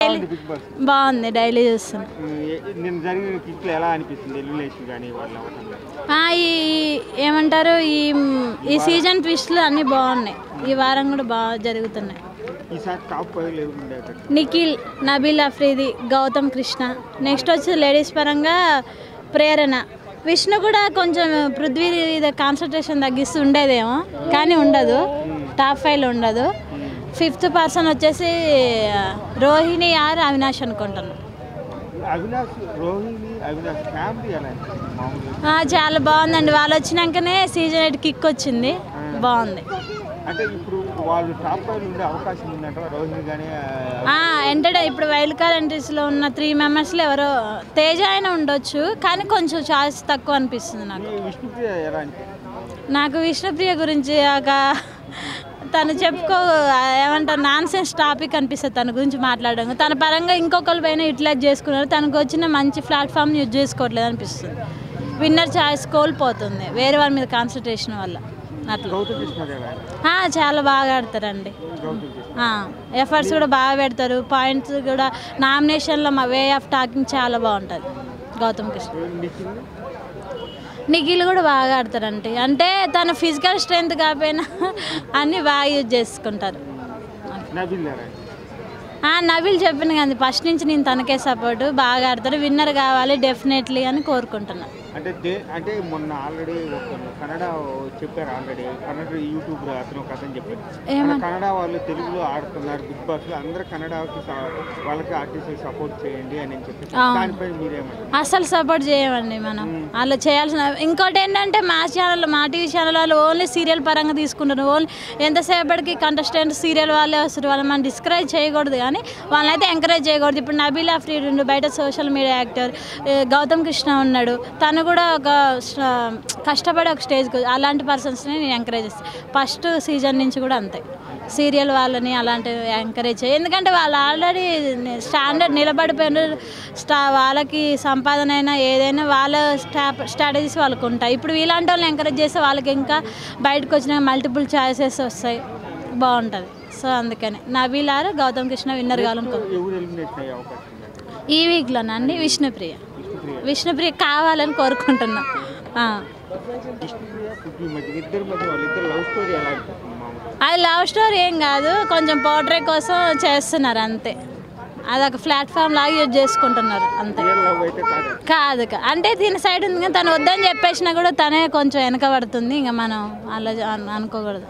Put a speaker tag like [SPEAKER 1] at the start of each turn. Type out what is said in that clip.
[SPEAKER 1] Daily బాగుంది, daily చూస్తున్నాను. ఏమంటారు ఈ సీజన్ ట్విస్ట్లు అన్నీ బాగున్నాయి. ఈ వారం కూడా బాగా జరుగుతున్నాయి. నిఖిల్, నబీల్ అఫ్రీది, గౌతమ్ కృష్ణ. నెక్స్ట్ వచ్చి లేడీస్ పరంగా ప్రేరణ. విష్ణు కూడా కొంచెం పృథ్వీ కాన్సన్ట్రేషన్ తగ్గిస్తూ ఉండేదేమో, కానీ ఉండదు, టాప్ 5లో ఉండదు. 5th పర్సన్ వచ్చేసి రోహిణి ఆర్ అవినాష్ అనుకుంటాను. చాలా బాగుందండి. వాళ్ళు వచ్చినాకనే సీజన్ 8 కిక్ వచ్చింది, బాగుంది. ఇప్పుడు వైల్డ్ కార్డ్ ఎంట్రీస్లో ఉన్న 3 మెంబర్స్లో ఎవరో తేజ అయినా ఉండొచ్చు, కానీ కొంచెం ఛాయిస్ తక్కువ అనిపిస్తుంది నాకు విష్ణుప్రియ గురించి. తను ఏమంటారు నాన్సెన్స్ టాపిక్ అనిపిస్తుంది తన గురించి మాట్లాడడం. తన పరంగా ఇంకొకరి పైన యూటిలైజ్ చేసుకున్నారు, తనకు వచ్చిన మంచి ప్లాట్ఫామ్ని యూజ్ చేసుకోవట్లేదు అనిపిస్తుంది. విన్నర్ ఛాయిస్ కోల్పోతుంది వేరే వాళ్ళ మీద కాన్సన్ట్రేషన్ వల్ల. అట్లా చాలా బాగా ఆడతారండి. ఎఫర్ట్స్ కూడా బాగా పెడతారు, పాయింట్స్ కూడా నామినేషన్లో మా వే ఆఫ్ టాకింగ్ చాలా బాగుంటుంది. గౌతమ్ కృష్ణ, నిఖిల్ కూడా బాగా ఆడతారండి. అంటే తన ఫిజికల్ స్ట్రెంగ్త్ కాకపోయినా అన్నీ బాగా యూజ్ చేసుకుంటారు. నబీల్ చెప్పిన కానీ ఫస్ట్ నుంచి నేను తనకే సపోర్టు. బాగా ఆడతారు, విన్నర్ కావాలి డెఫినెట్లీ అని కోరుకుంటున్నాను.
[SPEAKER 2] అంటే మొన్న ఆల్రెడీ కన్నడ చెప్పారు, కన్నడ యూట్యూబ్ అతను కథ చెప్పారు. కన్నడ వాళ్ళు తెలుగులో ఆడుతున్నారు బిగ్ బాస్ లో, అందరూ కన్నడకి వాళ్ళకి ఆర్టిస్ట్ సపోర్ట్ చేయండి అని చెప్పి. దానిపై మీరేమంటారు?
[SPEAKER 1] అసలు సపోర్ట్ చేయమండి మనం, అలా చేయాల్సిన. ఇంకోటి ఏంటంటే మా టీవీ ఛానల్ వాళ్ళు ఓన్లీ సీరియల్ పరంగా తీసుకుంటారు. ఓన్లీ ఎంతసేపటికి కంటెస్టెంట్ సీరియల్ వాళ్ళే వస్తారు, వాళ్ళు మనం డిస్కరేజ్ చేయకూడదు, కానీ వాళ్ళనైతే ఎంకరేజ్ చేయకూడదు. ఇప్పుడు నబీల్ అఫ్రీది ఉండు, బయట social media actor. Gautham Krishna ఉన్నాడు, తను కూడా ఒక కష్టపడి ఒక స్టేజ్కి, అలాంటి పర్సన్స్ని నేను ఎంకరేజ్ చేస్తాను. ఫస్ట్ సీజన్ నుంచి కూడా అంతే, సీరియల్ వాళ్ళని అలాంటివి ఎంకరేజ్ చేయి. ఎందుకంటే వాళ్ళు ఆల్రెడీ స్టాండర్డ్ నిలబడిపోయినారు. వాళ్ళకి సంపాదన అయినా ఏదైనా వాళ్ళ స్ట్రాటజీస్ వాళ్ళకు ఉంటాయి. ఇప్పుడు ఇలాంటి వాళ్ళని ఎంకరేజ్ చేస్తే వాళ్ళకి ఇంకా బయటకు వచ్చిన మల్టిపుల్ ఛాయిసెస్ వస్తాయి, బాగుంటుంది. సో అందుకని నబీల్ ఆర్ గౌతమ్ కృష్ణ విన్నర్ కావాలనుకో. ఈ వీక్లోనండి విష్ణుప్రియ కావాలని కోరుకుంటున్నా. అది లవ్ స్టోరీ ఏం కాదు, కొంచెం పోర్ట్రే కోసం చేస్తున్నారు అంతే. అదొక ప్లాట్ఫామ్ లాగా యూజ్ చేసుకుంటున్నారు అంతే. కాదు అంటే దీని సైడ్ ఉంది, కానీ తను వద్దని చెప్పేసినా కూడా తనే కొంచెం వెనకబడుతుంది. ఇంకా మనం అలా అనుకోకూడదు.